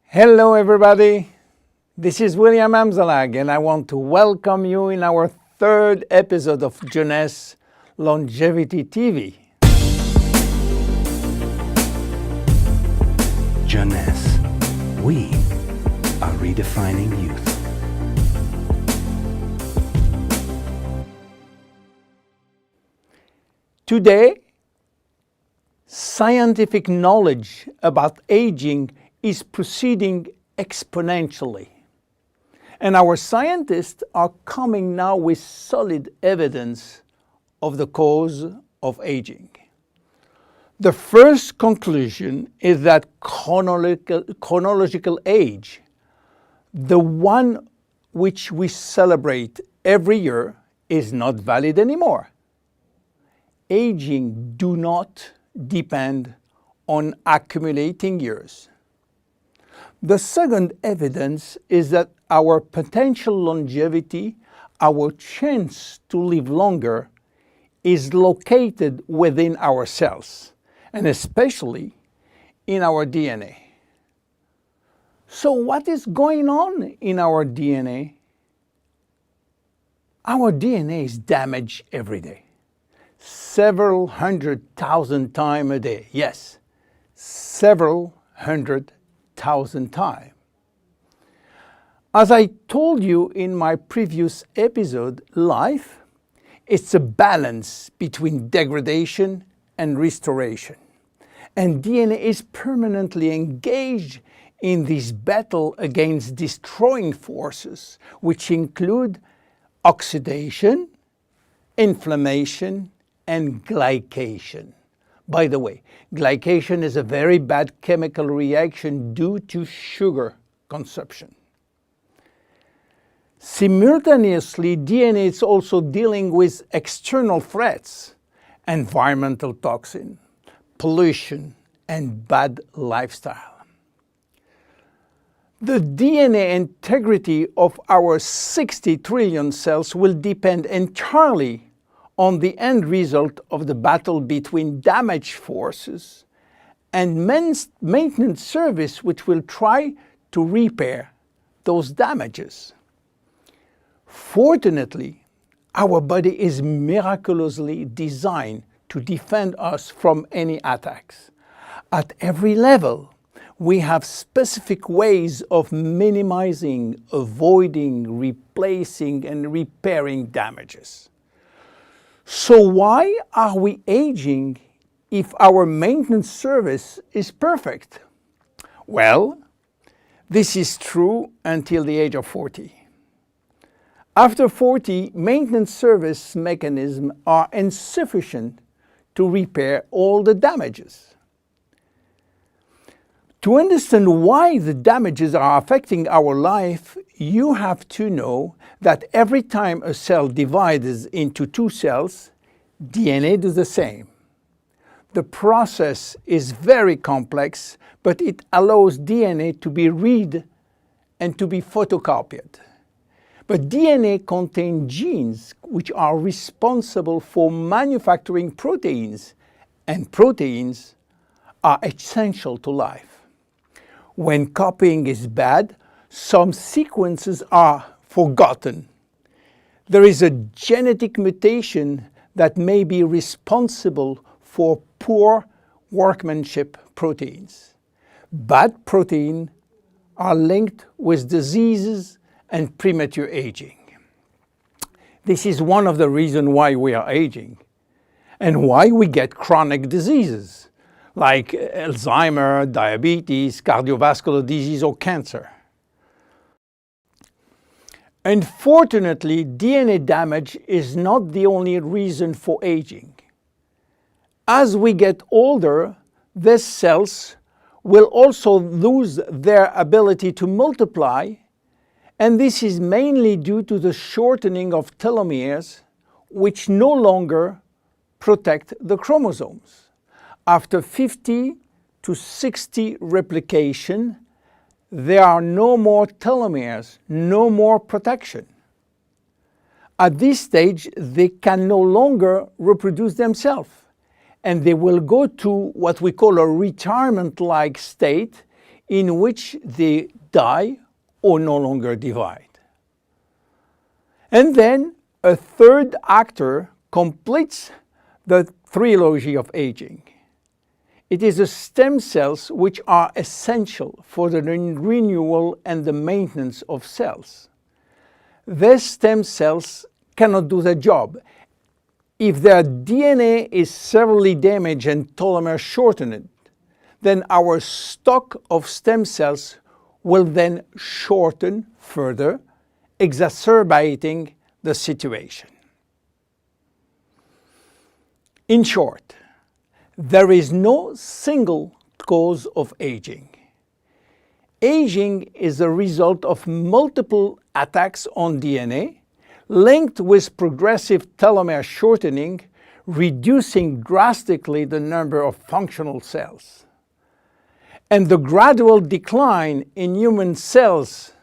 Hello everybody, this is William Amzallag and I want to welcome you in our third episode of Jeunesse Longevity TV. Jeunesse, we are redefining youth. Today, scientific knowledge about aging is proceeding exponentially. And our scientists are coming now with solid evidence of the cause of aging. The first conclusion is that chronological age, the one which we celebrate every year, is not valid anymore. Aging do not depend on accumulating years. The second evidence is that our potential longevity, our chance to live longer, is located within our cells, and especially in our DNA. So what is going on in our DNA? Our DNA is damaged every day. Several 100,000 times a day. Yes, several 100,000 times. As I told you in my previous episode, life is a balance between degradation and restoration. And DNA is permanently engaged in this battle against destroying forces, which include oxidation, inflammation, and glycation. By the way, glycation is a very bad chemical reaction due to sugar consumption. Simultaneously, DNA is also dealing with external threats, environmental toxin, pollution, and bad lifestyle. The DNA integrity of our 60 trillion cells will depend entirely on the end result of the battle between damage forces and maintenance service, which will try to repair those damages. Fortunately, our body is miraculously designed to defend us from any attacks. At every level, we have specific ways of minimizing, avoiding, replacing, and repairing damages. So why are we aging if our maintenance service is perfect? Well, this is true until the age of 40. After 40, maintenance service mechanisms are insufficient to repair all the damages. To understand why the damages are affecting our life, you have to know that every time a cell divides into two cells, DNA does the same. The process is very complex, but it allows DNA to be read and to be photocopied. But DNA contains genes which are responsible for manufacturing proteins, and proteins are essential to life. When copying is bad, some sequences are forgotten. There is a genetic mutation that may be responsible for poor workmanship proteins. Bad proteins are linked with diseases and premature aging. This is one of the reasons why we are aging and why we get chronic diseases like Alzheimer's, diabetes, cardiovascular disease, or cancer. Unfortunately, DNA damage is not the only reason for aging. As we get older, these cells will also lose their ability to multiply, and this is mainly due to the shortening of telomeres, which no longer protect the chromosomes. After 50 to 60 replication, there are no more telomeres, no more protection. At this stage, they can no longer reproduce themselves, and they will go to what we call a retirement-like state, in which they die or no longer divide. And then a third actor completes the trilogy of aging. It is the stem cells which are essential for the renewal and the maintenance of cells. These stem cells cannot do the job. If their DNA is severely damaged and telomere shortened, then our stock of stem cells will then shorten further, exacerbating the situation. In short, there is no single cause of aging. Aging is a result of multiple attacks on DNA linked with progressive telomere shortening, reducing drastically the number of functional cells. And the gradual decline in human cells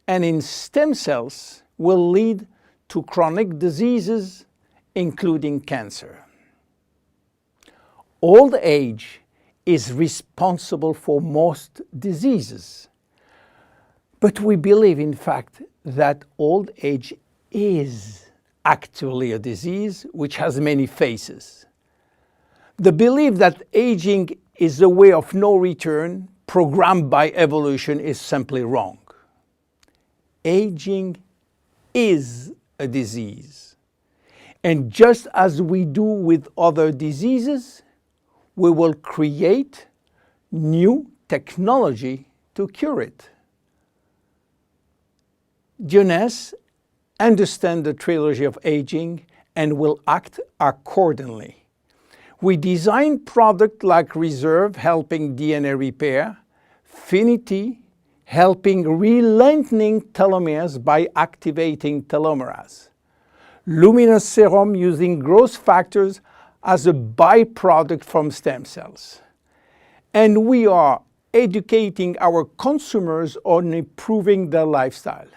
and in stem cells will lead to chronic diseases, including cancer. Old age is responsible for most diseases. But we believe, in fact, that old age is actually a disease which has many faces. The belief that aging is a way of no return programmed by evolution is simply wrong. Aging is a disease. And just as we do with other diseases, we will create new technology to cure it. Jeunesse understands the trilogy of aging and will act accordingly. We design products like Reserve, helping DNA repair, Finity, helping re-lengthening telomeres by activating telomerase, Luminous Serum, using growth factors as a byproduct from stem cells. And we are educating our consumers on improving their lifestyle.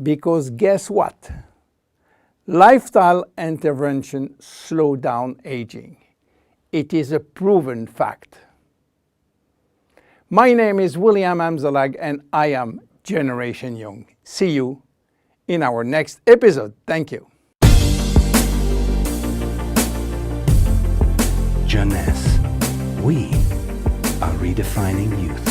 Because guess what? Lifestyle intervention slow down aging. It is a proven fact. My name is William Amzallag and I am Generation Young. See you in our next episode. Thank you. Jeunesse. We are redefining youth.